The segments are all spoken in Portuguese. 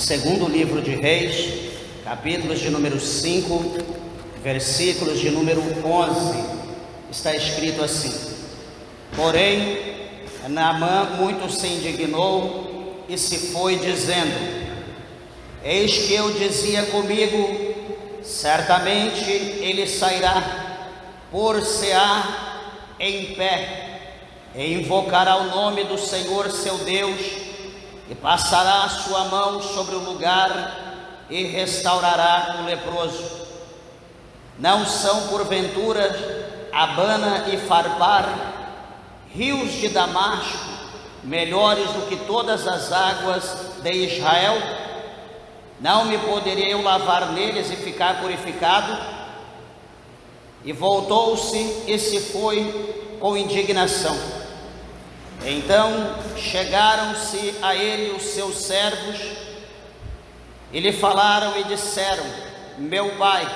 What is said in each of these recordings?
Segundo livro de Reis, capítulos de número 5, versículos de número 11, está escrito assim: Porém, Naamã muito se indignou e se foi dizendo: Eis que eu dizia comigo, certamente ele sairá, por-se-á em pé, e invocará o nome do Senhor seu Deus, e passará a sua mão sobre o lugar e restaurará o leproso. Não são porventura Abana e Farpar, rios de Damasco, melhores do que todas as águas de Israel? Não me poderia eu lavar neles e ficar purificado? E voltou-se e se foi com indignação. Então chegaram-se a ele os seus servos e lhe falaram e disseram: Meu pai,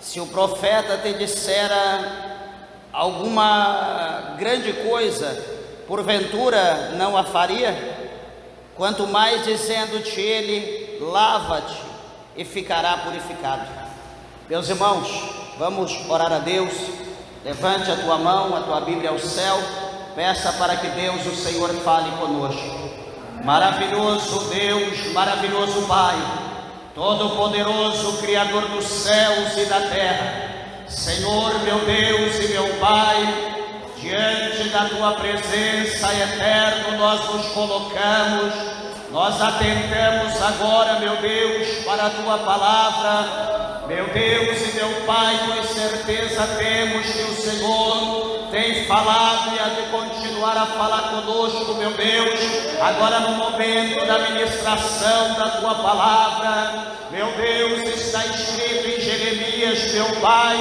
se o profeta te dissera alguma grande coisa, porventura não a faria? Quanto mais dizendo-te ele: lava-te e ficará purificado. Meus irmãos, vamos orar a Deus. Levante a tua mão, a tua Bíblia ao céu. Peça para que Deus, o Senhor, fale conosco. Maravilhoso Deus, maravilhoso Pai, Todo-Poderoso, Criador dos céus e da terra, Senhor, meu Deus e meu Pai, diante da Tua presença eterna nós nos colocamos, nós atentamos agora, meu Deus, para a Tua palavra. Meu Deus e meu Pai, com certeza temos que o Senhor tem falado e há de continuar a falar conosco, meu Deus, agora no momento da ministração da Tua palavra. Meu Deus, está escrito em Jeremias, meu Pai,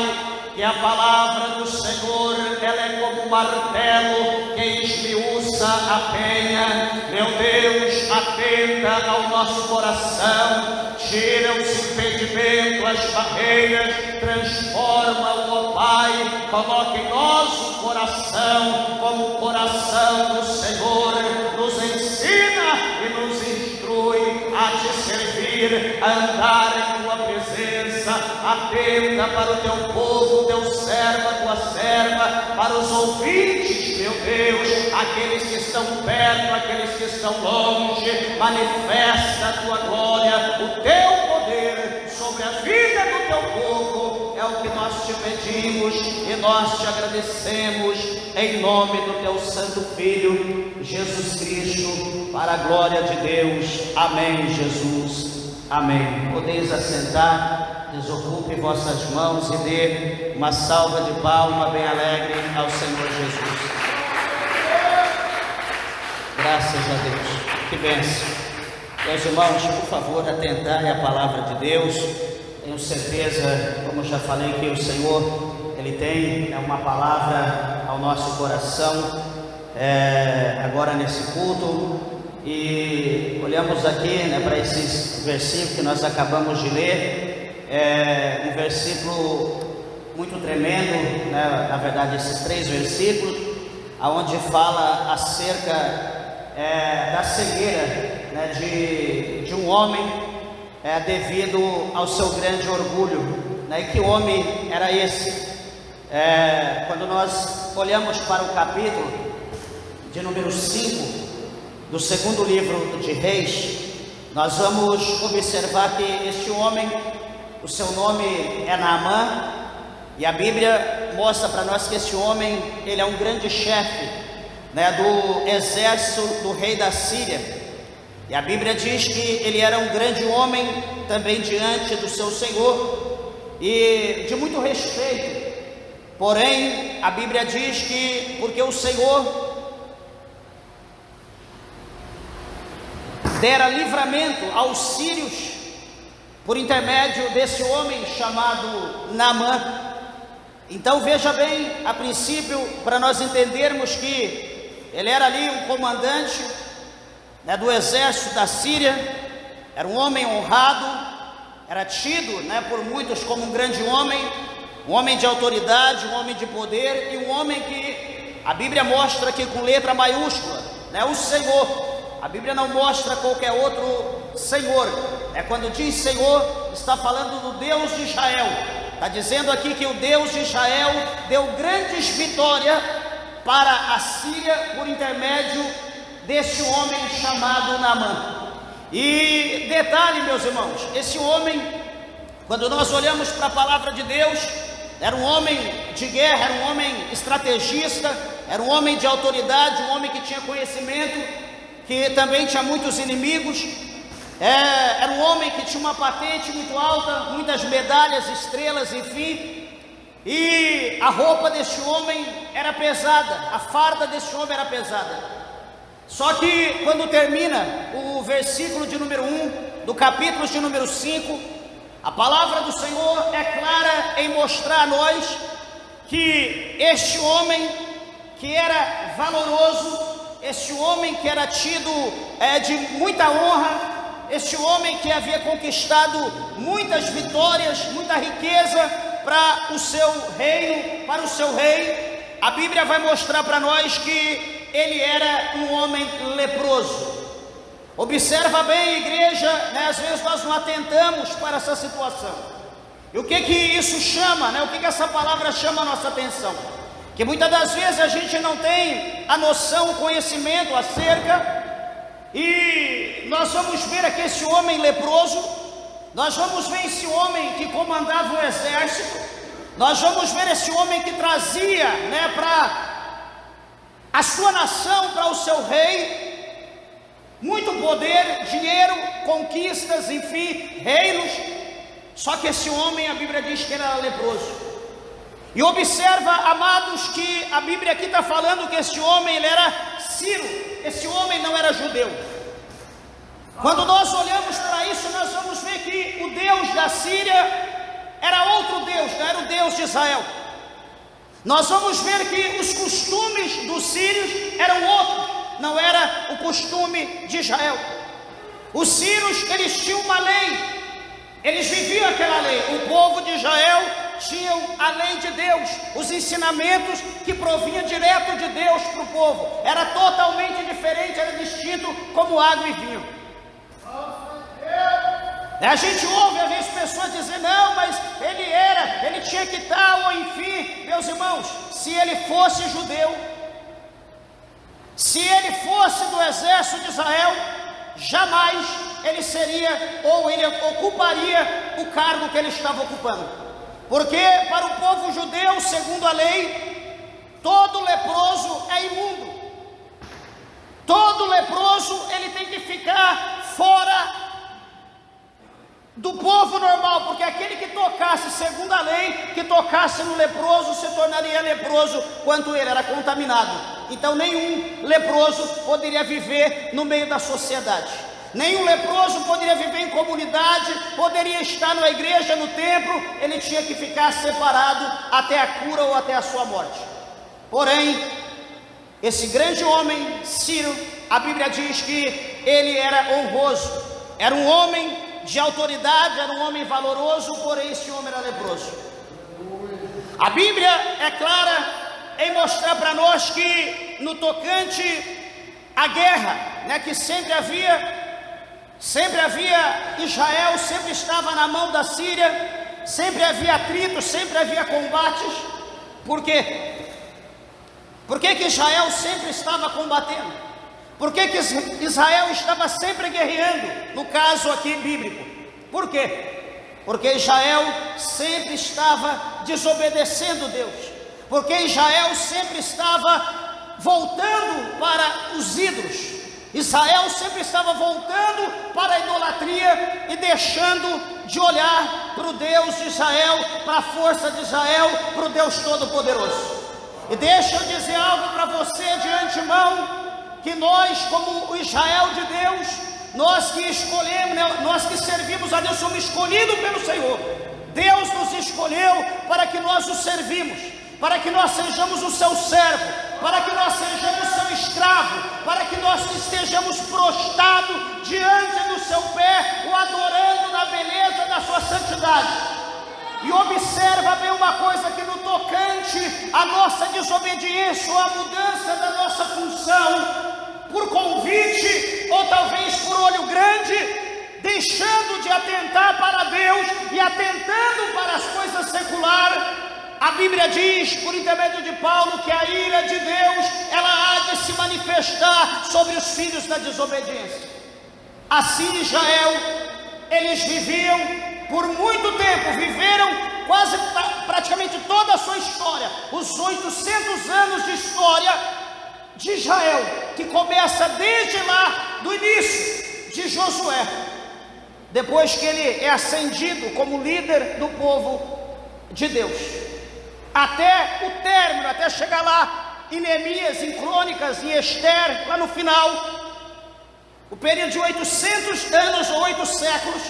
que a palavra do Senhor, ela é como um martelo que esmiuça a penha. Meu Deus, atenta ao nosso coração, tira os impedimentos, as barreiras, transforma-o, ó Pai, coloque em nosso coração como o coração do Senhor, nos ensina e nos instrui a te servir, a andar em Tua presença. Atenta para o Teu povo, Teu servo, a Tua serva, para os ouvintes, meu Deus, aqueles que estão perto, aqueles que estão longe. Manifesta a Tua glória, o Teu poder sobre a vida do Teu povo. É o que nós te pedimos e nós te agradecemos, em nome do Teu Santo Filho, Jesus Cristo, para a glória de Deus. Amém, Jesus. Amém. Podeis assentar, desocupe vossas mãos e dê uma salva de palma bem alegre ao Senhor Jesus. Graças a Deus. Que bênção. Meus irmãos, por favor, atentai à palavra de Deus. Tenho certeza, como já falei, que o Senhor, Ele tem uma palavra ao nosso coração, agora nesse culto. E olhamos aqui, para esses versículos que nós acabamos de ler, um versículo muito tremendo, na verdade esses 3 versículos, aonde fala acerca da cegueira, de um homem, devido ao seu grande orgulho. E que homem era esse? Quando nós olhamos para o capítulo de número 5 do segundo livro de Reis, nós vamos observar que este homem, o seu nome é Naamã, e a Bíblia mostra para nós que este homem, ele é um grande chefe, do exército do rei da Síria. E a Bíblia diz que ele era um grande homem também diante do seu Senhor e de muito respeito. Porém, a Bíblia diz que porque o Senhor dera livramento aos sírios por intermédio desse homem chamado Naamã. Então veja bem, a princípio, para nós entendermos que ele era ali um comandante, do exército da Síria, era um homem honrado, era tido, por muitos como um grande homem, um homem de autoridade, um homem de poder, e um homem que a Bíblia mostra aqui com letra maiúscula, o Senhor. A Bíblia não mostra qualquer outro Senhor. Quando diz Senhor, está falando do Deus de Israel. Está dizendo aqui que o Deus de Israel deu grandes vitórias para a Síria por intermédio desse homem chamado Naamã. E detalhe, meus irmãos, esse homem, quando nós olhamos para a palavra de Deus, era um homem de guerra, era um homem estrategista, era um homem de autoridade, um homem que tinha conhecimento, que também tinha muitos inimigos. Era um homem que tinha uma patente muito alta, muitas medalhas, estrelas, enfim. E a roupa desse homem era pesada, a farda desse homem era pesada. Só que quando termina o versículo de número 1 do capítulo de número 5, a palavra do Senhor é clara em mostrar a nós que este homem que era valoroso, este homem que era tido de muita honra, este homem que havia conquistado muitas vitórias, muita riqueza para o seu reino, para o seu rei, a Bíblia vai mostrar para nós que ele era um homem leproso. Observa bem, igreja, às vezes nós não atentamos para essa situação. E o que isso chama, o que essa palavra chama a nossa atenção? Que muitas das vezes a gente não tem a noção, o conhecimento acerca. E nós vamos ver aqui esse homem leproso, nós vamos ver esse homem que comandava o exército, nós vamos ver esse homem que trazia para a sua nação, para o seu rei, muito poder, dinheiro, conquistas, enfim, reinos. Só que esse homem, a Bíblia diz que era leproso. E observa, amados, que a Bíblia aqui está falando que esse homem, ele era sírio, esse homem não era judeu. Quando nós olhamos para isso, nós vamos ver que o Deus da Síria era outro Deus, não era o Deus de Israel. Nós vamos ver que os costumes dos sírios eram outros, não era o costume de Israel. Os sírios, eles tinham uma lei, eles viviam aquela lei. O povo de Israel tinha a lei de Deus, os ensinamentos que provinham direto de Deus para o povo. Era totalmente diferente, era distinto como água e vinho. A gente ouve às vezes pessoas dizer, não, mas ele tinha que estar, ou enfim. Meus irmãos, se ele fosse judeu, se ele fosse do exército de Israel, jamais ele seria, ou ele ocuparia o cargo que ele estava ocupando. Porque para o povo judeu, segundo a lei, todo leproso é imundo. Todo leproso, ele tem que ficar fora do povo normal, porque aquele que tocasse, segundo a lei, que tocasse no leproso, se tornaria leproso quanto ele era contaminado. Então nenhum leproso poderia viver no meio da sociedade. Nenhum leproso poderia viver em comunidade, poderia estar na igreja, no templo. Ele tinha que ficar separado até a cura ou até a sua morte. Porém, esse grande homem, Ciro, a Bíblia diz que ele era honroso, era um homem de autoridade, era um homem valoroso, porém esse homem era leproso. A Bíblia é clara em mostrar para nós que no tocante à guerra, que sempre havia Israel, sempre estava na mão da Síria, sempre havia atritos, sempre havia combates. Por quê? Por que Israel sempre estava combatendo? Por que Israel estava sempre guerreando, no caso aqui bíblico? Por quê? Porque Israel sempre estava desobedecendo Deus. Porque Israel sempre estava voltando para os ídolos. Israel sempre estava voltando para a idolatria e deixando de olhar para o Deus de Israel, para a força de Israel, para o Deus Todo-Poderoso. E deixa eu dizer algo para você de antemão, que nós, como o Israel de Deus, nós que escolhemos, nós que servimos a Deus, somos escolhidos pelo Senhor. Deus nos escolheu para que nós o servimos, para que nós sejamos o seu servo, para que nós sejamos o seu escravo, para que nós estejamos prostrados diante do seu pé, o adorando na beleza da sua santidade. E observa bem uma coisa, que no tocante à nossa desobediência ou à mudança da nossa função, por convite ou talvez por olho grande, deixando de atentar para Deus e atentando para as coisas seculares, a Bíblia diz, por intermédio de Paulo, que a ira de Deus, ela há de se manifestar sobre os filhos da desobediência. Assim Israel, eles viviam por muito tempo, viveram quase praticamente toda a sua história, os 800 anos de história de Israel, que começa desde lá, do início de Josué, depois que ele é ascendido como líder do povo de Deus, até o término, até chegar lá em Neemias, em Crônicas, em Esther, lá no final, o período de 800 anos ou 8 séculos,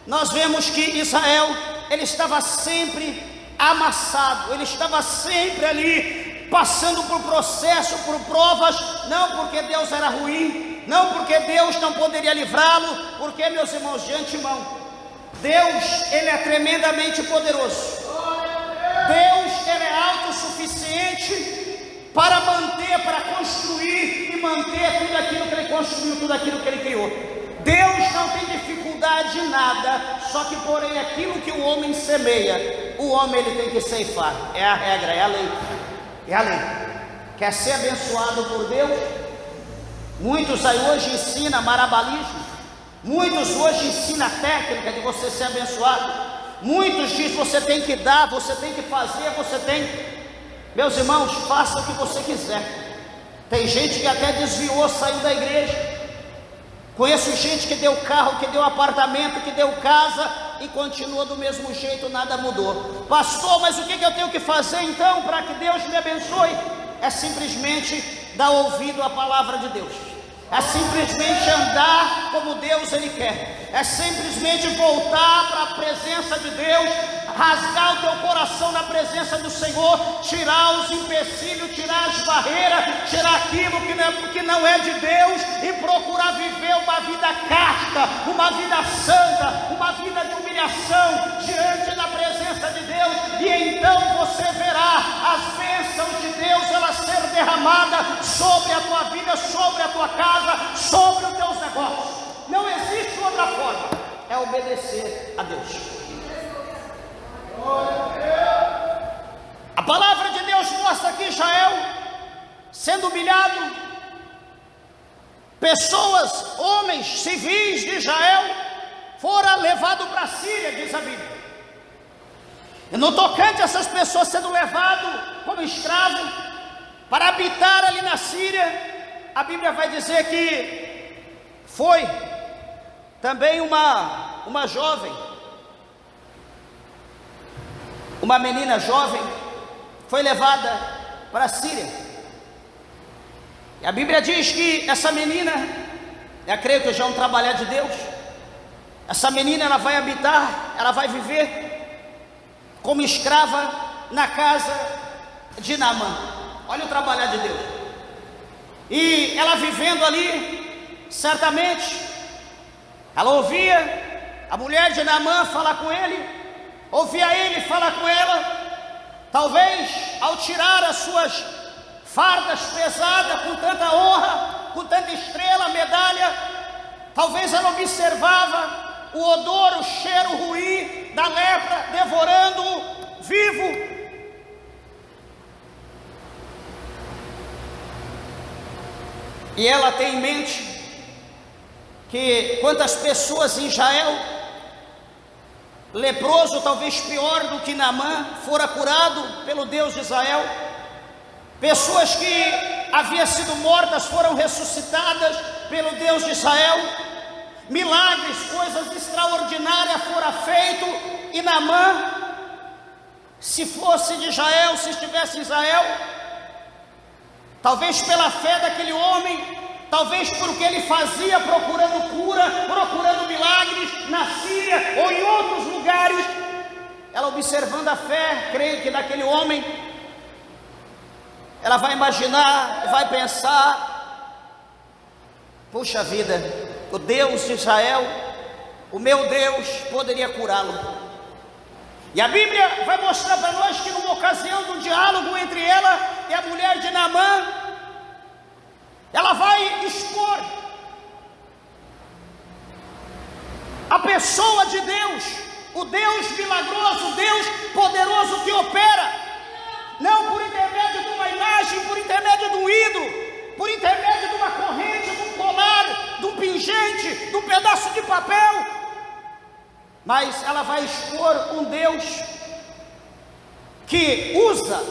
nós vemos que Israel, ele estava sempre amassado, ele estava sempre ali, passando por processo, por provas, não porque Deus era ruim, não porque Deus não poderia livrá-lo, porque, meus irmãos, de antemão, Deus, ele é tremendamente poderoso, Deus, ele é autossuficiente para manter, para construir e manter tudo aquilo que ele construiu, tudo aquilo que ele criou. Deus não tem dificuldade em nada, só que porém aquilo que o homem semeia, o homem ele tem que ceifar, é a regra, é a lei, é a lei. Quer ser abençoado por Deus? Muitos aí hoje ensinam marabalismo, muitos hoje ensinam a técnica de você ser abençoado, muitos dizem você tem que dar, você tem que fazer, você tem... Meus irmãos, faça o que você quiser. Tem gente que até desviou, saiu da igreja. Conheço gente que deu carro, que deu apartamento, que deu casa e continua do mesmo jeito, nada mudou. Pastor, mas o que eu tenho que fazer então para que Deus me abençoe? É simplesmente dar ouvido à palavra de Deus, é simplesmente andar como Deus ele quer, é simplesmente voltar para a presença de Deus, rasgar o teu coração na presença do Senhor, tirar os empecilhos, tirar as barreiras, tirar aquilo que não é de Deus e procurar viver uma vida casta, uma vida santa, uma vida de humilhação diante da presença de Deus, e então você verá as bênçãos de Deus elas ser derramadas sobre a tua vida, sobre a tua casa, sobre os teus negócios. Não existe outra forma, é obedecer a Deus. A palavra de Deus mostra que Israel, sendo humilhado, pessoas, homens civis de Israel, foram levados para a Síria, diz a Bíblia. E no tocante a essas pessoas sendo levadas como escravos para habitar ali na Síria, a Bíblia vai dizer que foi também uma jovem, uma menina jovem, foi levada para a Síria. E a Bíblia diz que essa menina, eu creio que já é um trabalhar de Deus, essa menina ela vai habitar, ela vai viver como escrava na casa de Naamã. Olha o trabalhar de Deus. E ela vivendo ali, certamente, ela ouvia a mulher de Naamã falar com ele, ouvia ele falar com ela. Talvez ao tirar as suas fardas pesadas com tanta honra, com tanta estrela, medalha, talvez ela observava o odor, o cheiro ruim da lepra devorando-o vivo. E ela tem em mente que quantas pessoas em Israel, leproso talvez pior do que Naamã, fora curado pelo Deus de Israel, pessoas que haviam sido mortas foram ressuscitadas pelo Deus de Israel, milagres, coisas extraordinárias foram feitas, e Naamã, se fosse de Israel, se estivesse em Israel, talvez pela fé daquele homem, talvez porque ele fazia procurando cura, procurando milagres na Síria ou em outros lugares, ela observando a fé, creio que daquele homem, ela vai imaginar, vai pensar: puxa vida, o Deus de Israel, o meu Deus poderia curá-lo. E a Bíblia vai mostrar para nós que numa ocasião do diálogo entre ela e a mulher de Naamã, ela vai expor A pessoa de Deus, o Deus milagroso, o Deus poderoso que opera, não por intermédio de uma imagem, por intermédio de um ídolo, por intermédio de uma corrente, de um colar, de um pingente, de um pedaço de papel, mas ela vai expor um Deus que usa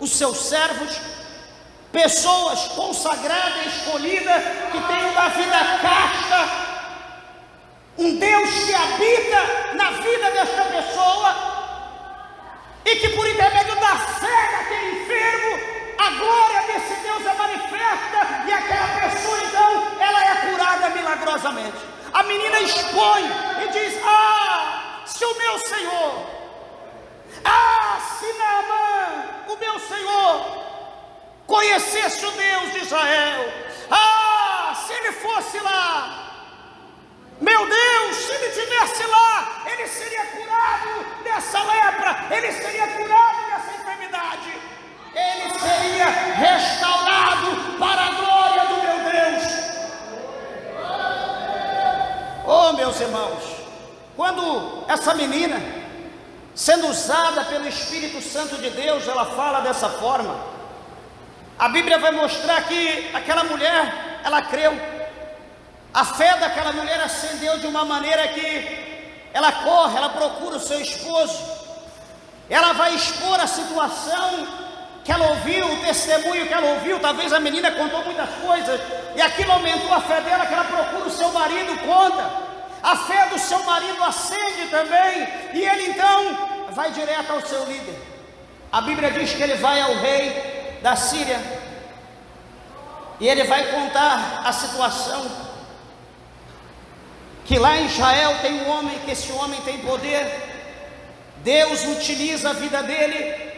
os seus servos, pessoas consagradas, escolhidas, que têm uma vida casta, um Deus que habita na vida desta pessoa, e que por intermédio da fé daquele enfermo, a glória desse Deus é manifesta, e aquela pessoa então, ela é curada milagrosamente. A menina expõe e diz: ah, se o meu Senhor, se Naamã, o meu Senhor, conhecesse o Deus de Israel, se ele fosse lá, meu Deus, se ele estivesse lá, ele seria curado dessa lepra, ele seria curado dessa enfermidade, ele seria restaurado para a glória do meu Deus. Oh, meus irmãos, quando essa menina, sendo usada pelo Espírito Santo de Deus, ela fala dessa forma, a Bíblia vai mostrar que aquela mulher, ela creu. A fé daquela mulher acendeu de uma maneira que ela corre, ela procura o seu esposo, ela vai expor a situação que ela ouviu, o testemunho que ela ouviu. Talvez a menina contou muitas coisas, e aquilo aumentou a fé dela, que ela procura o seu marido, conta. A fé do seu marido acende também, e ele então vai direto ao seu líder. A Bíblia diz que ele vai ao rei da Síria, e ele vai contar a situação, que lá em Israel tem um homem, que esse homem tem poder, Deus utiliza a vida dele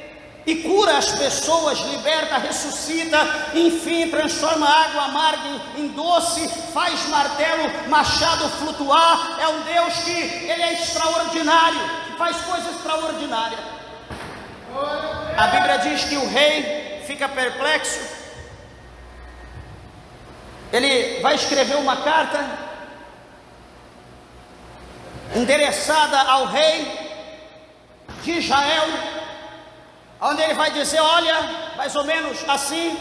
e cura as pessoas, liberta, ressuscita, enfim, transforma água amarga em doce, faz martelo, machado flutuar. É um Deus que ele é extraordinário, faz coisas extraordinárias. A Bíblia diz que o rei fica perplexo, ele vai escrever uma carta endereçada ao rei de Israel, onde ele vai dizer, olha, mais ou menos assim: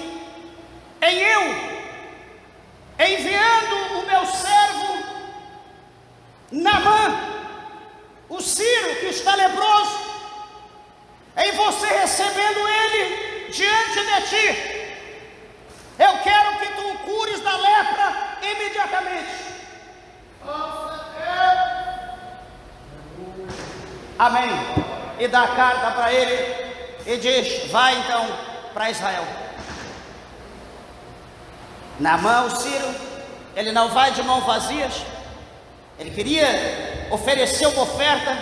enviando o meu servo Naamã, o Sírio, que está leproso, em você recebendo ele diante de ti, eu quero que tu o cures da lepra imediatamente. Amém. E dá a carta para ele e diz: vai então para Israel. Naamã, o Sírio, ele não vai de mãos vazias. Ele queria oferecer uma oferta,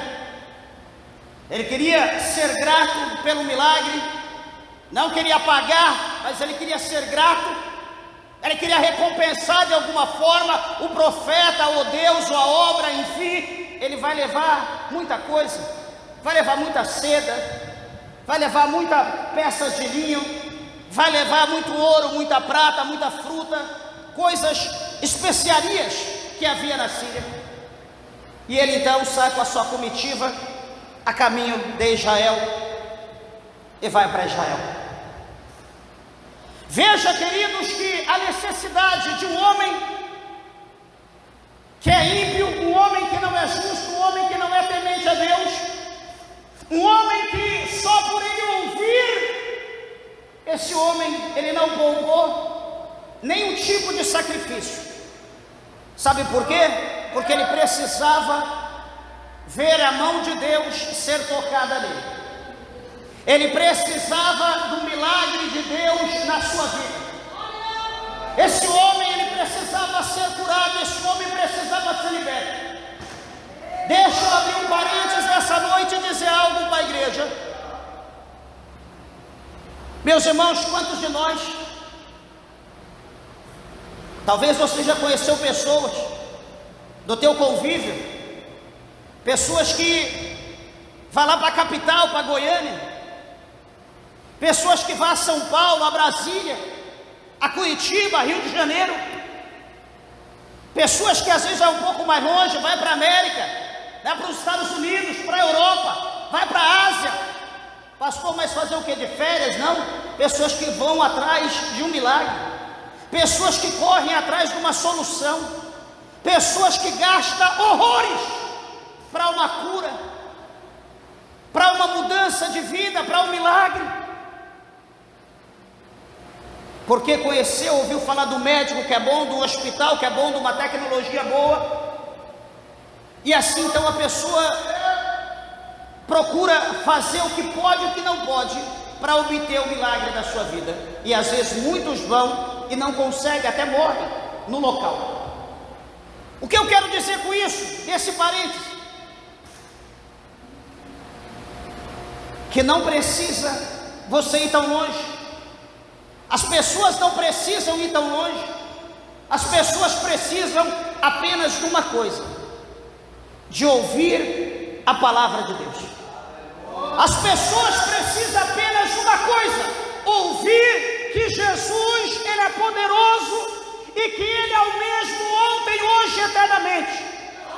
ele queria ser grato pelo milagre, não queria pagar, mas ele queria ser grato, ele queria recompensar de alguma forma o profeta, ou Deus, ou a obra, enfim. Ele vai levar muita coisa, vai levar muita seda, vai levar muita peças de linho, vai levar muito ouro, muita prata, muita fruta, coisas, especiarias que havia na Síria. E ele então sai com a sua comitiva a caminho de Israel e vai para Israel. Veja, queridos, que a necessidade de um homem que é ímpio, um homem que não é justo, um homem que não é temente a Deus, um homem que só por ele ouvir, esse homem, ele não poupou nenhum tipo de sacrifício. Sabe por quê? Porque ele precisava ver a mão de Deus ser tocada nele. Ele precisava do milagre de Deus na sua vida. Esse homem, ele precisava ser curado, esse homem precisava ser liberto. Deixa eu abrir um parênteses nessa noite e dizer algo para a igreja. Meus irmãos, quantos de nós, talvez você já conheceu pessoas do teu convívio, pessoas que vão lá para a capital, para Goiânia, pessoas que vão a São Paulo, a Brasília, a Curitiba, a Rio de Janeiro, Pessoas que às vezes vai um pouco mais longe, vai para a América, vai para os Estados Unidos, para a Europa, vai para a Ásia. Pastor, mas fazer o que? De férias? Não. Pessoas que vão atrás de um milagre, pessoas que correm atrás de uma solução, pessoas que gastam horrores para uma cura, para uma mudança de vida, para um milagre. Porque conheceu, ouviu falar do médico que é bom, do hospital que é bom, de uma tecnologia boa, e assim então a pessoa procura fazer o que pode e o que não pode para obter o milagre da sua vida. E às vezes muitos vão e não conseguem, até morrem no local. O que eu quero dizer com isso, nesse parênteses? Que não precisa você ir tão longe. As pessoas não precisam ir tão longe. As pessoas precisam apenas de uma coisa: de ouvir a palavra de Deus. As pessoas precisam apenas de uma coisa: ouvir que Jesus, Ele é poderoso e que Ele é o mesmo ontem, hoje e eternamente.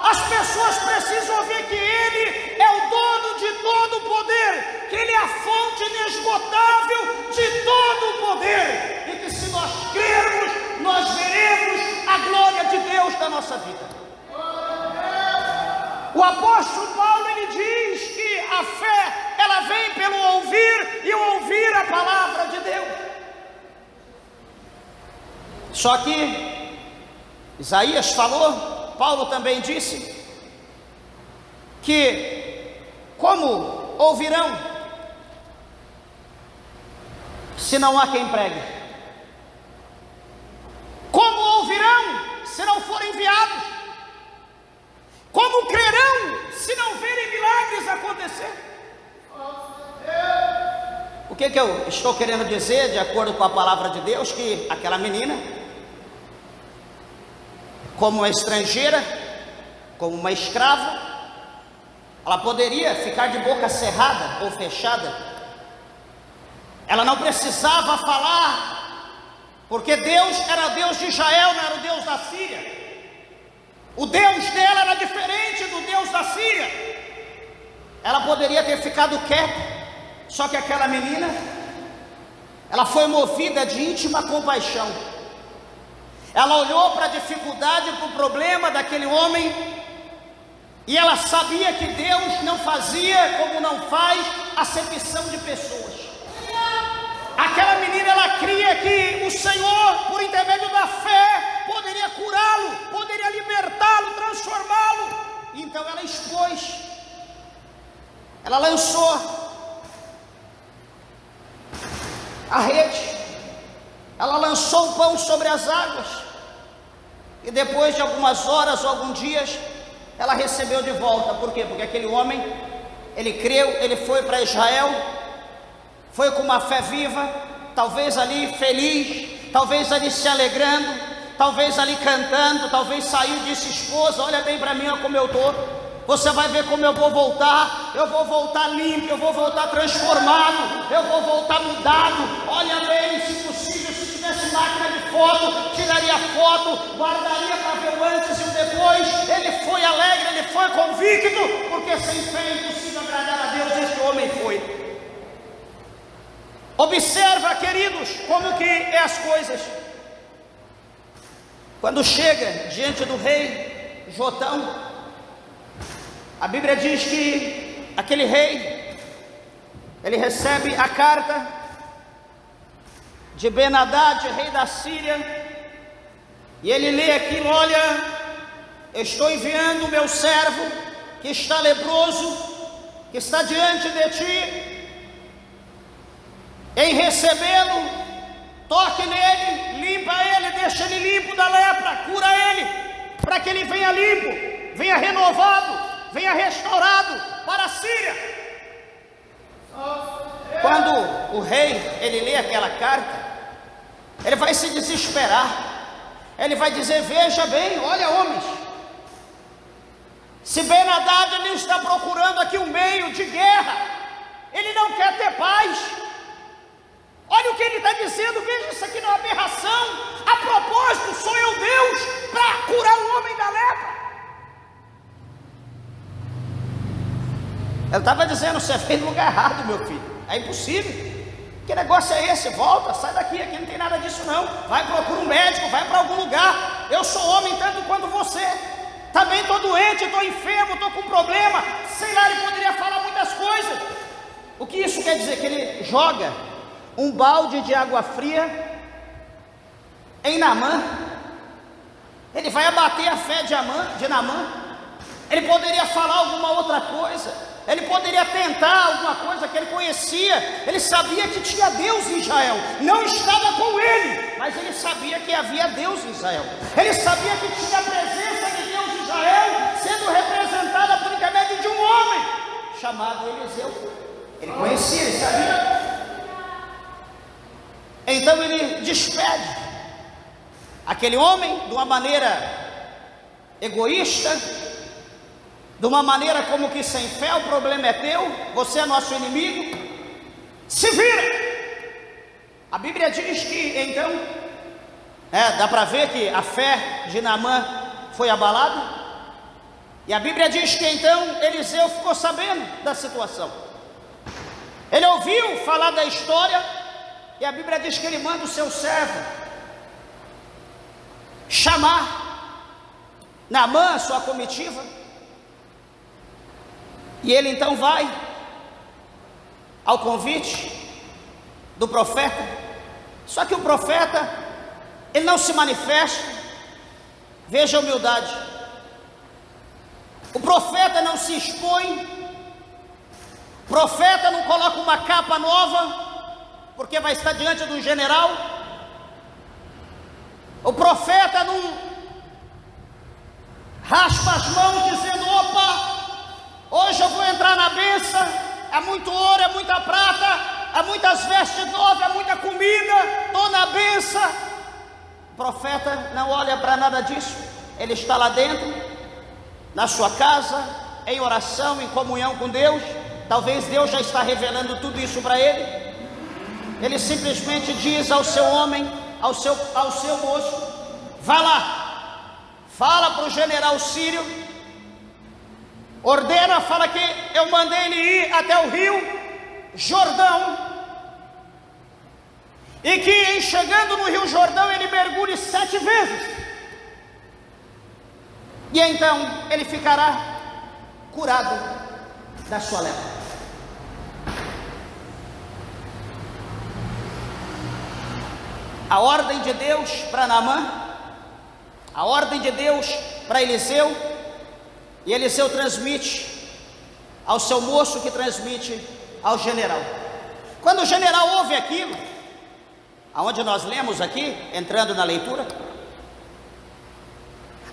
As pessoas precisam ouvir que Ele é o dono de todo o poder, que Ele é a fonte inesgotável de todo o poder, e que se nós crermos, nós veremos a glória de Deus na nossa vida. O apóstolo Paulo, ele diz que a fé, ela vem pelo ouvir, e ouvir a palavra de Deus. Só que Isaías falou, Paulo também disse, que como ouvirão, se não há quem pregue? Como ouvirão, se não forem enviados? Como crerão, se não verem milagres acontecer? O que eu estou querendo dizer, de acordo com a palavra de Deus? Que aquela menina, como uma estrangeira, como uma escrava, ela poderia ficar de boca cerrada ou fechada. Ela não precisava falar, porque Deus era Deus de Israel, não era o Deus da Síria. O Deus dela era diferente do Deus da Síria. Ela poderia ter ficado quieta, só que aquela menina, ela foi movida de íntima compaixão. Ela olhou para a dificuldade, para o problema daquele homem, e ela sabia que Deus não fazia como não faz acepção de pessoas. Aquela menina, ela cria que o Senhor, por intermédio da fé, poderia curá-lo, poderia libertá-lo, transformá-lo. Então ela expôs, ela lançou a rede, ela lançou o pão sobre as águas, e depois de algumas horas ou alguns dias, ela recebeu de volta. Por quê? Porque aquele homem, ele creu, ele foi para Israel, foi com uma fé viva, talvez ali feliz, talvez ali se alegrando, talvez ali cantando, talvez saiu e disse: esposa, olha bem para mim, olha como eu estou, você vai ver como eu vou voltar limpo, eu vou voltar transformado, eu vou voltar mudado, olha bem, se possível, se tivesse máquina de foto, tiraria foto, guardaria para ver o antes e o depois. Ele foi alegre, ele foi convicto, porque sem fé é impossível agradar a Deus. Este homem foi. Observa, queridos, como que é as coisas. Quando chega diante do rei Jotão, a Bíblia diz que aquele rei, ele recebe a carta de Ben-Hadad, rei da Síria, e ele lê aquilo: olha, eu estou enviando o meu servo, que está leproso, que está diante de ti, em recebê-lo, toque nele, limpa ele, deixa ele limpo da lepra, cura ele, para que ele venha limpo, venha renovado, venha restaurado para a Síria. Quando o rei, ele lê aquela carta, ele vai se desesperar, ele vai dizer: veja bem, olha, homens, se Ben-Hadad, ele está procurando aqui um meio de guerra, ele não quer ter paz. Olha o que ele está dizendo, veja isso aqui na aberração. A propósito, sou eu Deus para curar o homem da lepra. Ele estava dizendo, você fez no lugar errado, meu filho, é impossível. Que negócio é esse? Volta, sai daqui, aqui não tem nada disso não. Vai, procura um médico, vai para algum lugar. Eu sou homem tanto quanto você. Também estou doente, estou enfermo, estou com problema. Sei lá, ele poderia falar muitas coisas. O que isso quer dizer? Que ele joga um balde de água fria em Naamã. Ele vai abater a fé de Naamã. Ele poderia falar alguma outra coisa. Ele poderia tentar alguma coisa que ele conhecia. Ele sabia que tinha Deus em Israel. Não estava com ele, mas ele sabia que havia Deus em Israel. Ele sabia que tinha a presença de Deus em Israel, sendo representada por intermédio de um homem chamado Eliseu. Ele conhecia, ele sabia. Então ele despede aquele homem de uma maneira egoísta, de uma maneira como que sem fé, o problema é teu, você é nosso inimigo, se vira. A Bíblia diz que então, dá para ver que a fé de Naamã foi abalada, e a Bíblia diz que então Eliseu ficou sabendo da situação, ele ouviu falar da história, e a Bíblia diz que ele manda o seu servo chamar Naamã, sua comitiva, e ele então vai ao convite do profeta. Só que o profeta, ele não se manifesta. Veja a humildade. O profeta não se expõe. O profeta não coloca uma capa nova, porque vai estar diante de um general. O profeta não raspa as mãos dizendo, opa, hoje eu vou entrar na bênção, é muito ouro, é muita prata, é muitas vestes novas, é muita comida, estou na bênção. O profeta não olha para nada disso. Ele está lá dentro, na sua casa, em oração, em comunhão com Deus. Talvez Deus já está revelando tudo isso para ele. Ele simplesmente diz ao seu homem, ao seu moço, vai lá, fala para o general sírio, ordena, fala que eu mandei ele ir até o rio Jordão, e que em chegando no rio Jordão ele mergulhe 7 vezes, e então ele ficará curado da sua lepra. A ordem de Deus para Naamã, a ordem de Deus para Eliseu, e Eliseu transmite ao seu moço, que transmite ao general. Quando o general ouve aquilo, aonde nós lemos aqui, entrando na leitura,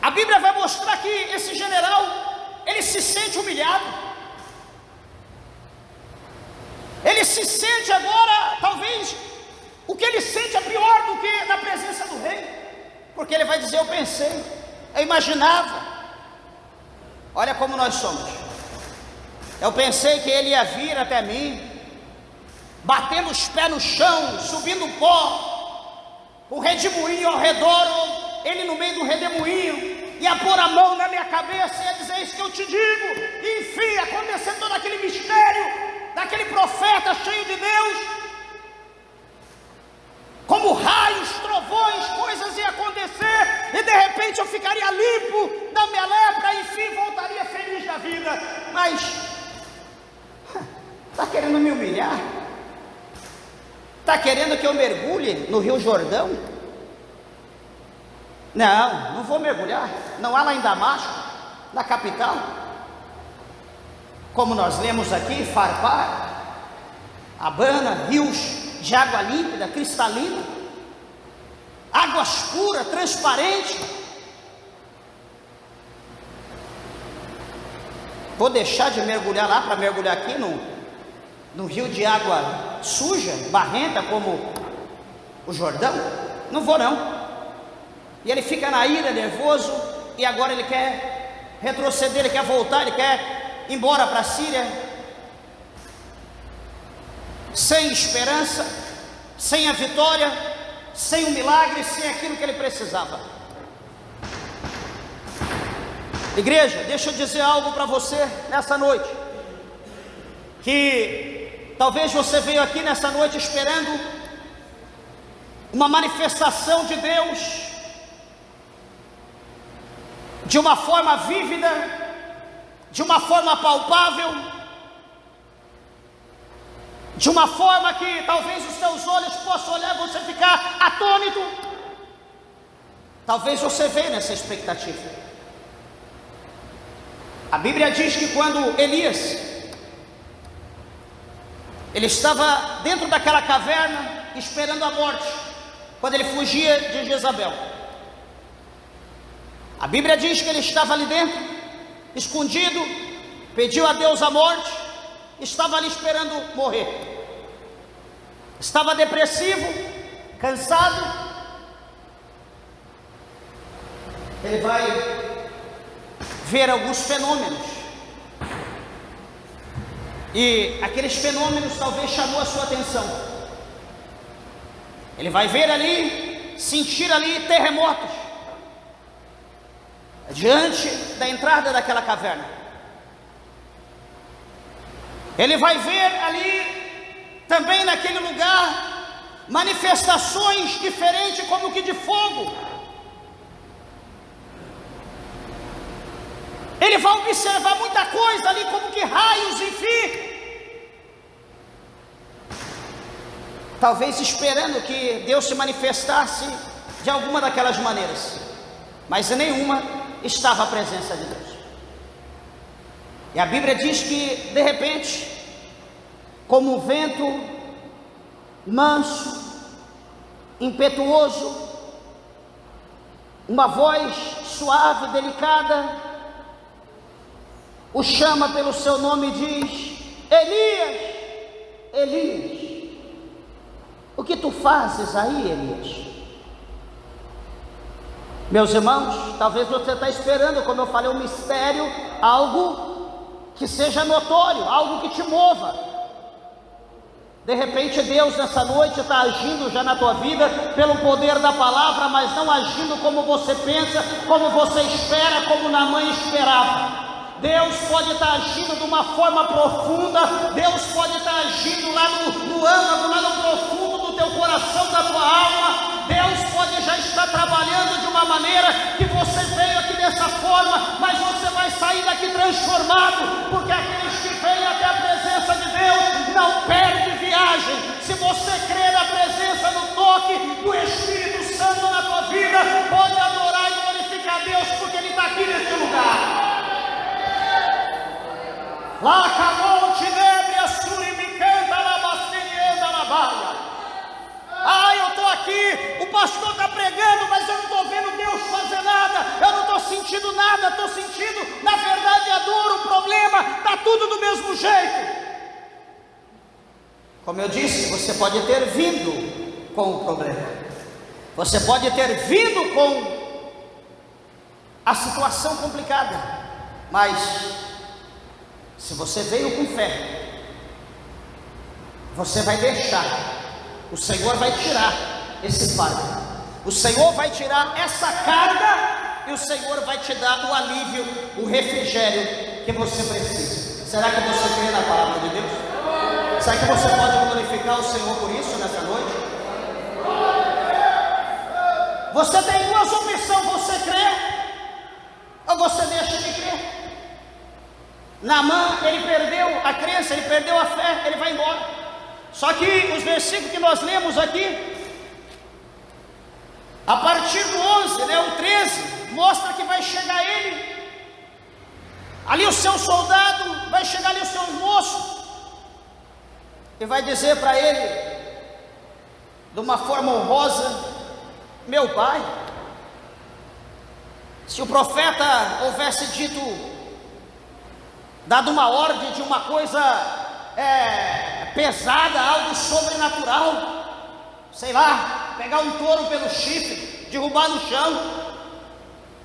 a Bíblia vai mostrar que esse general, ele se sente humilhado. Ele se sente agora, talvez, o que ele sente é pior do que na presença do rei, porque ele vai dizer, eu pensei, eu imaginava. Olha como nós somos. Eu pensei que ele ia vir até mim, batendo os pés no chão, subindo pó, com redemoinho ao redor, ou ele no meio do redemoinho, ia pôr a mão na minha cabeça e ia dizer isso que eu te digo. E enfim, acontecendo todo aquele mistério, daquele profeta cheio de Deus, como raios, trovões, coisas iam acontecer, e de repente eu ficaria limpo da minha lepra, e enfim voltaria feliz da vida. Mas está querendo me humilhar? Está querendo que eu mergulhe no rio Jordão? Não vou mergulhar. Não há lá em Damasco, na capital, como nós lemos aqui, Farpar, Abana, rios de água límpida, cristalina, águas puras, transparentes. Vou deixar de mergulhar lá para mergulhar aqui no rio de água suja, barrenta, como o Jordão? Não vou não. E ele fica na ira, nervoso, e agora ele quer retroceder, ele quer voltar, ele quer ir embora para a Síria, sem esperança. sem a vitória, sem o milagre, sem aquilo que ele precisava. Igreja, deixa eu dizer algo para você nessa noite, que talvez você veio aqui nessa noite esperando uma manifestação de Deus de uma forma vívida, de uma forma palpável, de uma forma que talvez os teus olhos possam olhar e você ficar atônito. Talvez você veio nessa expectativa. A Bíblia diz que quando Elias, ele estava dentro daquela caverna esperando a morte, quando ele fugia de Jezabel, a Bíblia diz que ele estava ali dentro, escondido, pediu a Deus a morte, estava ali esperando morrer, estava depressivo, cansado. Ele vai ver alguns fenômenos, e aqueles fenômenos talvez chamou a sua atenção. Ele vai ver ali, sentir ali terremotos diante da entrada daquela caverna. Ele vai ver ali também naquele lugar manifestações diferentes, como que de fogo. Ele vai observar muita coisa ali, como que raios, enfim. Talvez esperando que Deus se manifestasse de alguma daquelas maneiras, mas em nenhuma estava a presença de Deus. E a Bíblia diz que de repente, como um vento manso, impetuoso, uma voz suave, delicada, o chama pelo seu nome e diz: Elias, Elias, o que tu fazes aí, Elias? Meus irmãos, talvez você está esperando, como eu falei, um mistério, algo que seja notório, algo que te mova. De repente Deus nessa noite está agindo já na tua vida, pelo poder da palavra, mas não agindo como você pensa, como você espera, como Naamã esperava. Deus pode estar agindo de uma forma profunda, Deus pode estar agindo lá no âmago, lá no profundo do teu coração, da tua alma. Deus pode já estar trabalhando de uma maneira que você veio aqui dessa forma, mas você vai sair daqui transformado, porque aqueles que vêm até a presença de Deus não perdem viagem. Se você crê na presença, no toque do Espírito Santo na tua vida, pode adorar e glorificar Deus, porque Ele está aqui neste lugar. Lá camonte nebria surimicanta na bastenienda na baia. Eu estou aqui, o pastor está pregando, mas eu não estou vendo Deus fazer nada, eu não estou sentindo nada, estou sentindo, na verdade, a dor, o problema, está tudo do mesmo jeito. Como eu disse, você pode ter vindo com o problema, você pode ter vindo com a situação complicada, mas se você veio com fé, você vai deixar, o Senhor vai tirar esse fardo, o Senhor vai tirar essa carga, e o Senhor vai te dar o alívio, o refrigério que você precisa. Será que você crê na palavra de Deus? Será que você pode glorificar o Senhor por isso nessa noite? Você tem duas opções: você crê ou você deixa de crer. Naamã, ele perdeu a crença, ele perdeu a fé, ele vai embora. Só que os versículos que nós lemos aqui, a partir do 11, o 13, mostra que vai chegar ele, ali o seu soldado, vai chegar ali o seu moço, e vai dizer para ele, de uma forma honrosa: meu pai, se o profeta houvesse dado uma ordem de uma coisa pesada, algo sobrenatural, sei lá, pegar um touro pelo chifre, derrubar no chão,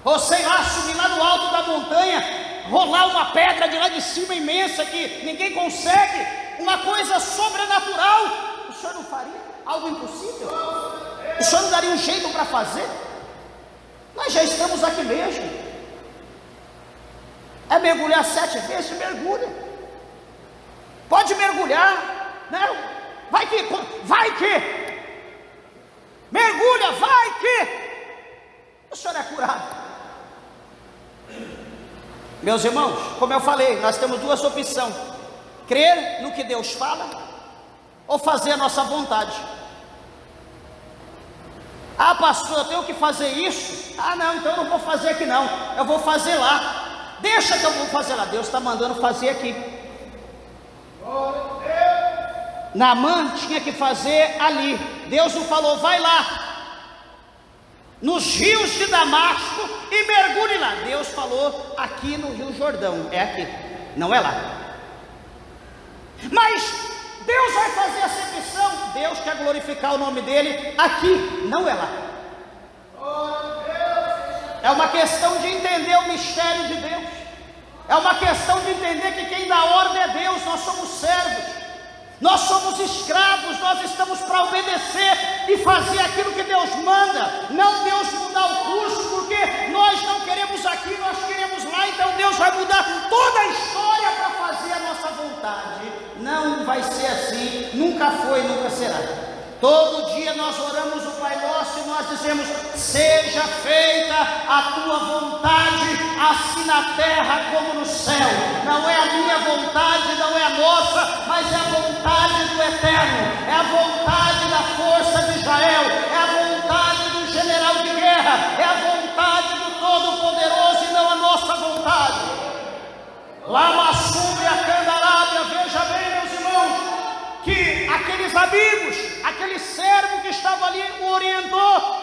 ou sei lá, subir lá no alto da montanha, rolar uma pedra de lá de cima imensa que ninguém consegue, uma coisa sobrenatural, o senhor não faria? algo impossível? O senhor não daria um jeito para fazer? Nós já estamos aqui mesmo. É mergulhar 7 vezes? Mergulha. Pode mergulhar. Não, vai que. Mergulha, vai que. O senhor é curado. Meus irmãos, como eu falei, nós temos 2 opções: crer no que Deus fala ou fazer a nossa vontade. Ah, pastor, eu tenho que fazer isso? Ah, não, então eu não vou fazer aqui não, eu vou fazer lá. Deixa que eu vou fazer lá. Deus está mandando fazer aqui. Naamã tinha que fazer ali. Deus não falou, vai lá nos rios de Damasco e mergulhe lá. Deus falou, aqui no Rio Jordão, é aqui, não é lá. Mas Deus vai fazer essa exceção. Deus quer glorificar o nome dele aqui, não é lá. É uma questão de entender o mistério de Deus. É uma questão de entender que quem dá ordem é Deus. Nós somos servos, nós somos escravos, nós estamos para obedecer e fazer aquilo que Deus manda, não Deus mudar o curso, porque nós não queremos aqui, nós queremos lá. Então Deus vai mudar toda a história para fazer a nossa vontade. Não vai ser assim, nunca foi, nunca será. Todo dia nós oramos o Pai Nosso e nós dizemos, seja feita a tua vontade, assim na terra como no céu. Não é a minha vontade, não é a nossa, mas é a vontade do Eterno, é a vontade da força de Israel, é a vontade do general de guerra, é a vontade do Todo-Poderoso e não a nossa vontade. Lama Súbria Candarábia, veja bem, meus irmãos, que aqueles amigos, aquele servo que estava ali o orientou,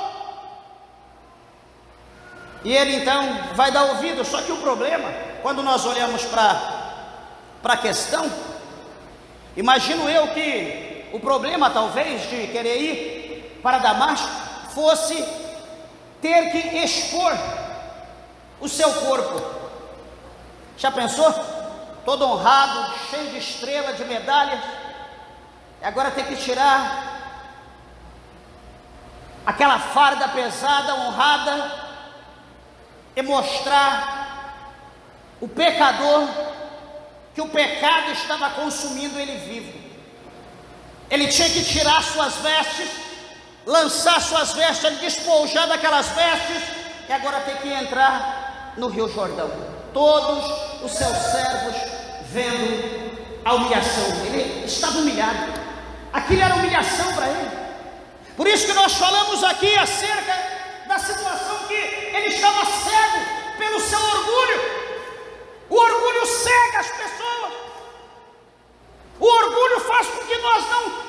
e ele então vai dar ouvido. Só que o problema, quando nós olhamos para a questão, imagino eu que o problema talvez de querer ir para Damasco fosse ter que expor o seu corpo. Já pensou? Todo honrado, cheio de estrela, de medalhas, e agora tem que tirar aquela farda pesada, honrada, e mostrar o pecador, que o pecado estava consumindo ele vivo. Ele tinha que tirar suas vestes, lançar suas vestes, despojar daquelas vestes, e agora tem que entrar no Rio Jordão. Todos os seus servos vendo a humilhação. Ele estava humilhado. Aquilo era humilhação para ele. Por isso que nós falamos aqui acerca da situação que ele estava cego pelo seu orgulho. O orgulho cega as pessoas. O orgulho faz com que nós não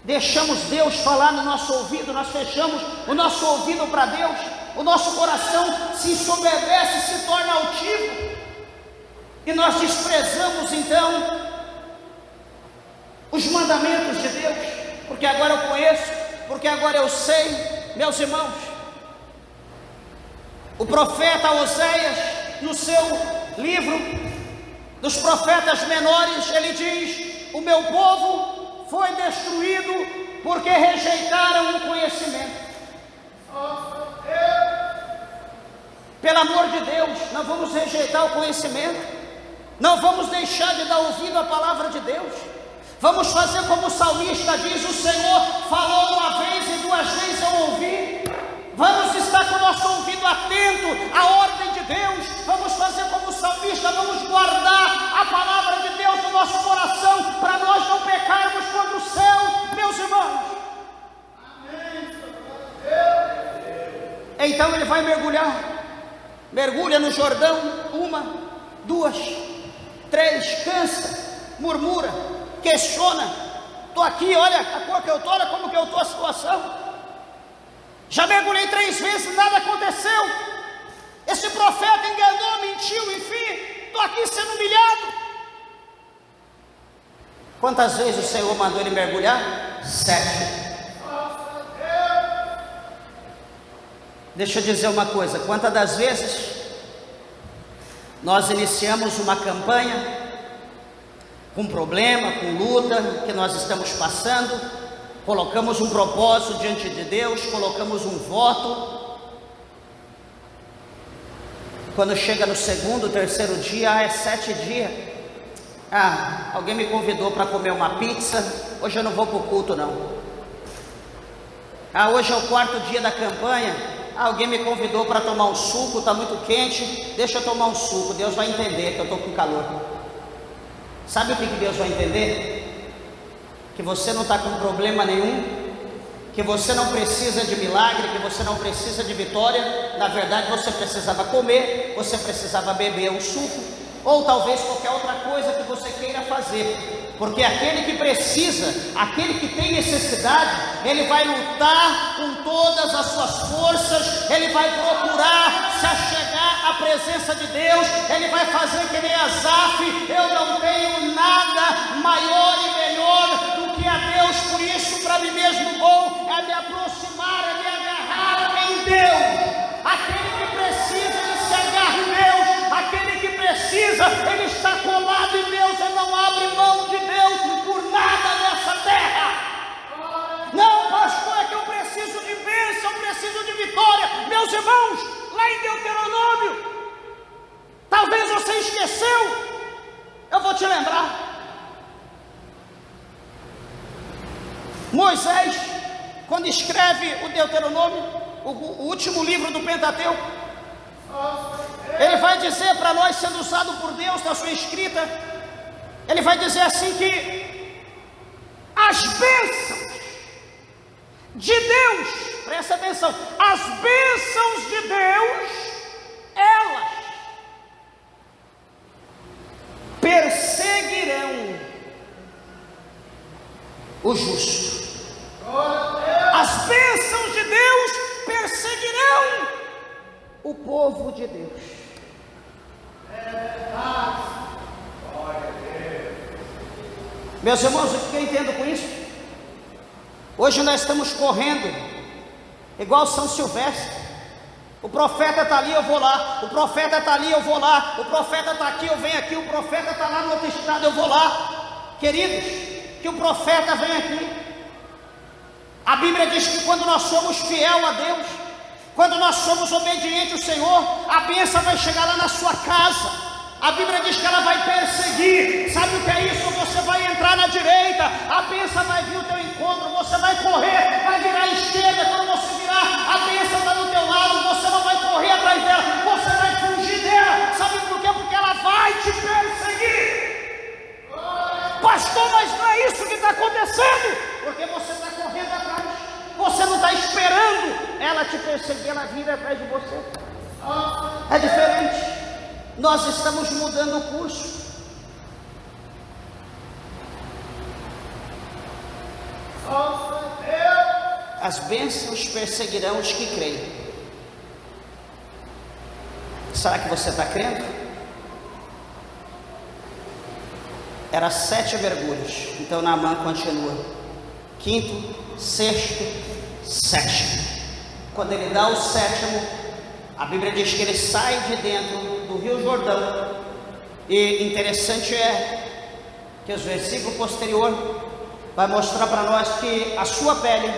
deixamos Deus falar no nosso ouvido. Nós fechamos o nosso ouvido para Deus. O nosso coração se ensoberbece, se torna altivo, e nós desprezamos então os mandamentos de Deus, porque agora eu conheço, porque agora eu sei. Meus irmãos, o profeta Oséias, no seu livro dos profetas menores, ele diz, o meu povo foi destruído porque rejeitaram o conhecimento. Pelo amor de Deus, não vamos rejeitar o conhecimento, não vamos deixar de dar ouvido à palavra de Deus. Vamos fazer como o salmista diz, o Senhor falou uma vez e 2 vezes eu ouvi. Vamos estar com o nosso ouvido atento à ordem de Deus. Vamos fazer como o salmista, vamos guardar a palavra de Deus no nosso coração, para nós não pecarmos contra o céu, meus irmãos. Então ele vai mergulha no Jordão, 1, 2, 3, cansa, murmura, questiona. Estou aqui, olha a cor que eu estou, olha como que eu estou, a situação. Já mergulhei 3 vezes, nada aconteceu. Esse profeta enganou, mentiu, enfim, estou aqui sendo humilhado. Quantas vezes o Senhor mandou ele mergulhar? 7. Deixa eu dizer uma coisa, quantas das vezes nós iniciamos uma campanha, com problema, com luta que nós estamos passando, colocamos um propósito diante de Deus, colocamos um voto. Quando chega no segundo, terceiro dia, é 7 dias. Alguém me convidou para comer uma pizza, hoje eu não vou para o culto não. Hoje é o 4º dia da campanha, alguém me convidou para tomar um suco, está muito quente, deixa eu tomar um suco, Deus vai entender que eu estou com calor. Sabe o que Deus vai entender? Que você não está com problema nenhum, que você não precisa de milagre, que você não precisa de vitória. Na verdade você precisava comer, você precisava beber um suco, ou talvez qualquer outra coisa que você queira fazer, porque aquele que precisa, aquele que tem necessidade, ele vai lutar com todas as suas forças, ele vai procurar se achegar à presença de Deus, ele vai fazer que nem Asaf: eu não tenho nada maior e melhor do que a Deus, por isso para mim mesmo bom é me aproximar, é me agarrar em Deus. Aquele que precisa, ele se agarra em Deus. Aquele que precisa, ele está colado em Deus, ele não abre mão de Deus por nada nessa terra. Não, pastor, é que eu preciso de bênção, eu preciso de vitória. Meus irmãos, lá em Deuteronômio, talvez você esqueceu, eu vou te lembrar. Moisés, quando escreve o Deuteronômio, o último livro do Pentateuco, ele vai dizer para nós, sendo usado por Deus na sua escrita, ele vai dizer assim que as bênçãos de Deus, presta atenção, as bênçãos de Deus, elas perseguirão o justo. As bênçãos de Deus perseguirão o povo de Deus. Meus irmãos, o que eu entendo com isso? Hoje nós estamos correndo igual São Silvestre. O profeta está ali, eu vou lá. O profeta está ali, eu vou lá. O profeta está aqui, eu venho aqui. O profeta está lá no outro estado, eu vou lá. Queridos, que o profeta vem aqui. A Bíblia diz que quando nós somos fiel a Deus, quando nós somos obedientes ao Senhor, a bênção vai chegar lá na sua casa. A Bíblia diz que ela vai perseguir. Sabe o que é isso? Você vai entrar na direita, a bênção vai vir ao teu encontro, você vai correr, vai virar à esquerda. Quando você virar, a bênção está do teu lado, você não vai correr atrás dela, você vai fugir dela. Sabe por quê? Porque ela vai te perseguir. Pastor, mas não é isso que está acontecendo, porque você está correndo atrás, você não está esperando ela te perseguir, ela vir atrás de você. É diferente. Nós estamos mudando o curso. As bênçãos perseguirão os que creem. Será que você está crendo? Era 7 mergulhos, então Naamã continua. 5º, 6º, 7º. Quando ele dá o 7º, a Bíblia diz que ele sai de dentro do Rio Jordão. E interessante é que os versículos posteriores vai mostrar para nós que a sua pele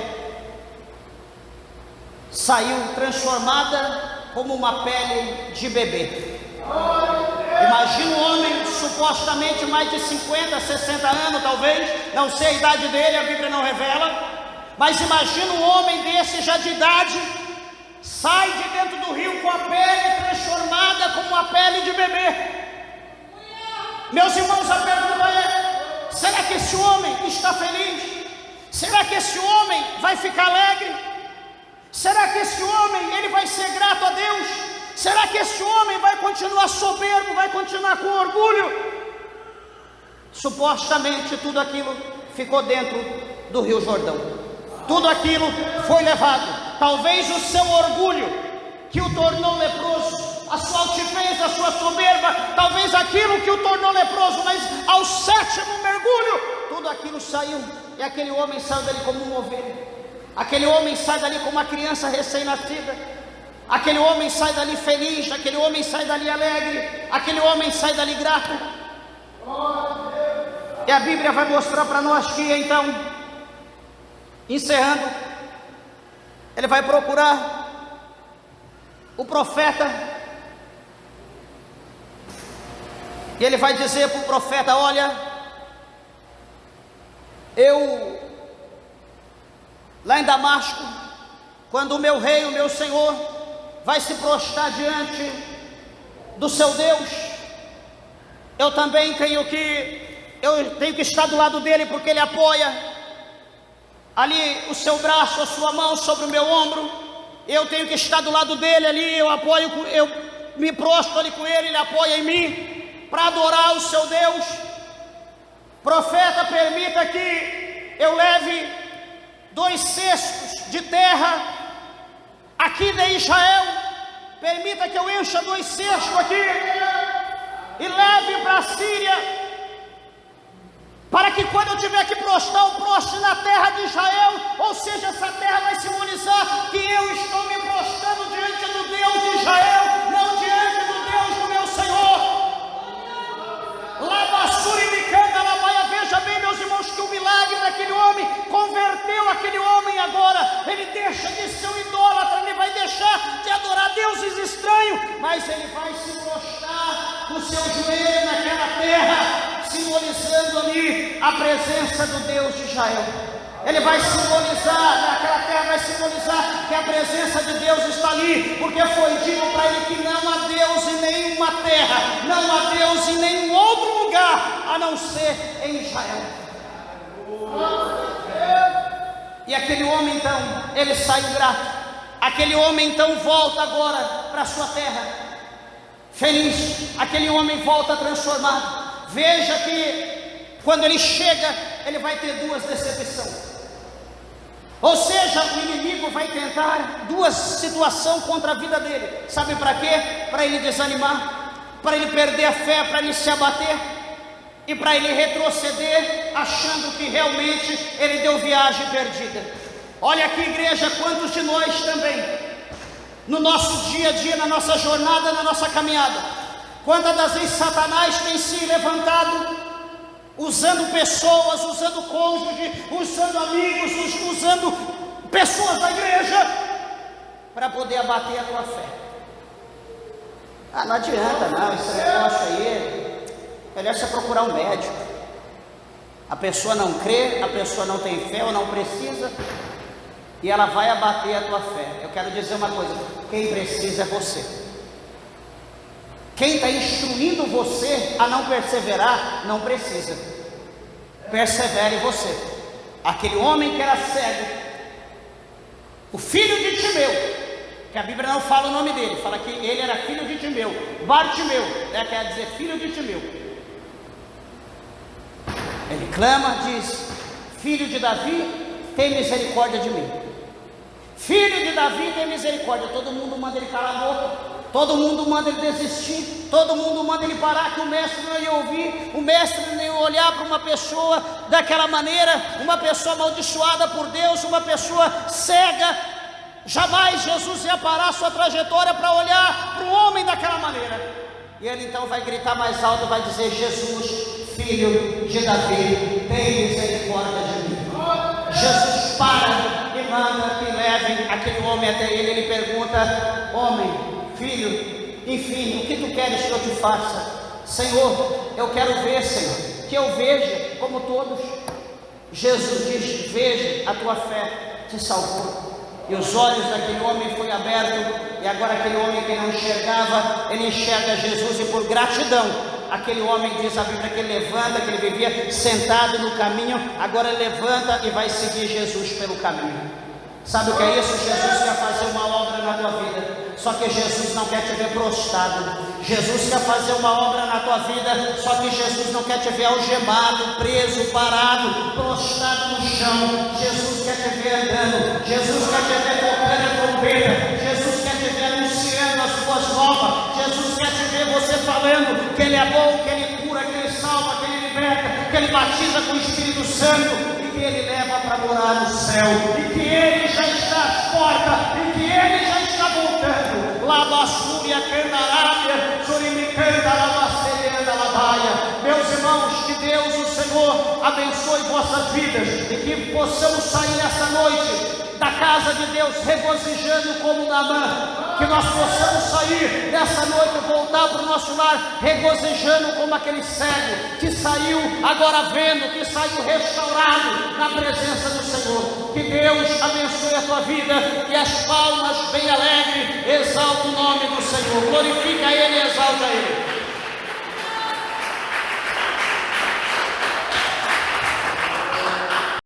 saiu transformada como uma pele de bebê. Imagina um homem supostamente mais de 50, 60 anos talvez, não sei a idade dele, a Bíblia não revela, mas imagina um homem desse já de idade, sai de dentro do rio com a pele transformada como uma pele de bebê. Meus irmãos, a pergunta é: será que esse homem está feliz? Será que esse homem vai ficar alegre? Será que esse homem ele vai ser grato a Deus? Será que esse homem vai continuar soberbo, vai continuar com orgulho? Supostamente tudo aquilo ficou dentro do Rio Jordão. Tudo aquilo foi levado. Talvez o seu orgulho que o tornou leproso, a sua altivez, a sua soberba, talvez aquilo que o tornou leproso, mas ao 7º mergulho, tudo aquilo saiu, e aquele homem saiu dali como uma ovelha, aquele homem sai dali como uma criança recém-nascida, aquele homem sai dali feliz, aquele homem sai dali alegre, aquele homem sai dali grato. E a Bíblia vai mostrar para nós que então, encerrando, ele vai procurar o profeta, e ele vai dizer para o profeta: olha, eu lá em Damasco, quando o meu rei, o meu Senhor, vai se prostrar diante do seu Deus, eu também tenho que estar do lado dele, porque ele apoia ali o seu braço, a sua mão sobre o meu ombro. Eu tenho que estar do lado dele ali, eu me prostro ali com ele, ele apoia em mim para adorar o seu Deus. Profeta, permita que eu leve 2 cestos de terra aqui de Israel, permita que eu encha 2 cestos aqui e leve para a Síria, para que quando eu tiver que prostrar, eu prostre na terra de Israel. Ou seja, essa terra vai simbolizar que eu estou me prostrando diante do Deus de Israel, não diante do Deus do meu Senhor. Labassuri me canta, Labaia. Veja bem, meus irmãos, que o milagre daquele homem converteu aquele homem. Agora ele deixa de ser um idólatra, ele vai deixar de adorar deuses estranhos, mas ele vai se prostrar com o seu joelho naquela terra, simbolizando ali a presença do Deus de Israel. Ele vai simbolizar, naquela terra vai simbolizar que a presença de Deus está ali, porque foi dito para ele que não há Deus em nenhuma terra, não há Deus em nenhum outro lugar, a não ser em Israel. E aquele homem então, ele sai grato. Aquele homem então volta agora para a sua terra, feliz. Aquele homem volta transformado. Veja que quando ele chega, ele vai ter 2 decepções. Ou seja, o inimigo vai tentar 2 situações contra a vida dele. Sabe para quê? Para ele desanimar, para ele perder a fé, para ele se abater e para ele retroceder, achando que realmente ele deu viagem perdida. Olha aqui, igreja, quantos de nós também, no nosso dia a dia, na nossa jornada, na nossa caminhada, quantas das vezes Satanás tem se levantado, usando pessoas, usando cônjuge, usando amigos, usando pessoas da igreja, para poder abater a tua fé. Não adianta não, esse negócio aí, melhor você procurar um médico. A pessoa não crê, a pessoa não tem fé ou não precisa, e ela vai abater a tua fé. Eu quero dizer uma coisa: quem precisa é você. Quem está instruindo você a não perseverar, não precisa. Persevere você. Aquele homem que era cego, o filho de Timeu, que a Bíblia não fala o nome dele, fala que ele era filho de Timeu, Bartimeu, quer dizer filho de Timeu. Ele clama, diz: filho de Davi, tem misericórdia de mim. Filho de Davi, tem misericórdia. Todo mundo manda ele calar a boca, todo mundo manda ele desistir, todo mundo manda ele parar, que o mestre não ia ouvir, o mestre não ia olhar para uma pessoa daquela maneira, uma pessoa amaldiçoada por Deus, uma pessoa cega. Jamais Jesus ia parar a sua trajetória para olhar para o homem daquela maneira. E ele então vai gritar mais alto, vai dizer: Jesus, filho de Davi, tem misericórdia de mim. Jesus para e manda que levem aquele homem até ele. Ele pergunta: homem, filho, enfim, o que tu queres que eu te faça? Senhor, eu quero ver, Senhor, que eu veja como todos. Jesus diz: veja, a tua fé te salvou. E os olhos daquele homem foram abertos, e agora aquele homem que não enxergava, ele enxerga Jesus, e por gratidão, aquele homem, diz a Bíblia, que ele levanta, que ele vivia sentado no caminho, agora ele levanta e vai seguir Jesus pelo caminho. Sabe o que é isso? Jesus quer fazer uma obra na tua vida, só que Jesus não quer te ver prostrado. Jesus quer fazer uma obra na tua vida, só que Jesus não quer te ver algemado, preso, parado, prostrado no chão. Jesus quer te ver andando, Jesus quer te ver tocando a trombeta, Jesus quer te ver anunciando as boas novas, Jesus quer te ver você falando que Ele é bom, que Ele cura, que Ele salva, que Ele liberta, que Ele batiza com o Espírito Santo, que Ele leva para morar no céu, e que Ele já está às portas, e que Ele já está voltando. Labassúria, Candarábia, Sorimicanda, Labaceria, Labaia. Meus irmãos, que Deus, o Senhor, Senhor abençoe vossas vidas e que possamos sair nessa noite da casa de Deus regozijando como Naamã, que nós possamos sair nessa noite e voltar para o nosso lar regozijando como aquele cego que saiu agora vendo, que saiu restaurado na presença do Senhor. Que Deus abençoe a tua vida e as palmas bem alegres exalta o nome do Senhor, glorifica Ele e exalta Ele.